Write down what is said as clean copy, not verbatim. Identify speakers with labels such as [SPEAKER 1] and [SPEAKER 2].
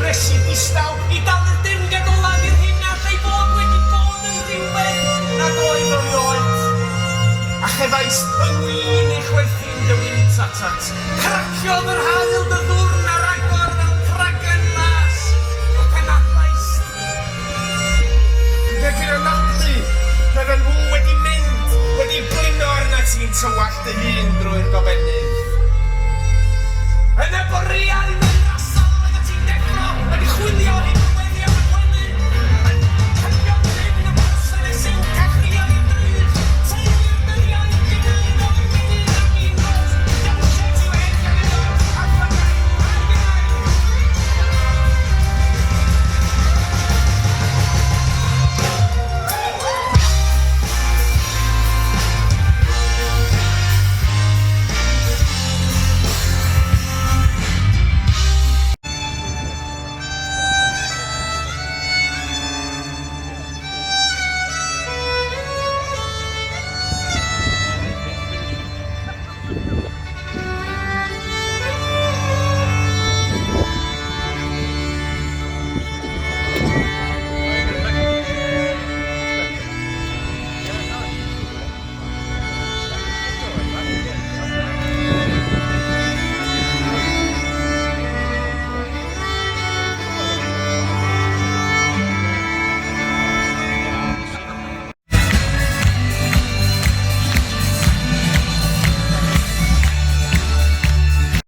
[SPEAKER 1] gwerthusydd distaw I dalu'r dewndiad ola di'r hynaf ei bod wedi bod yn rhywbeth nad oedd erioed. A chefais ynglyn I chwerthin dy wyntatat. Craciodd yr haul dy ddwrn ar agor fel cragen las o penadlais. Gyda'r anadlu, bydden nhw wedi mynd, wedi blino arna ti'n tywallt dy hun drwy'r gofennydd.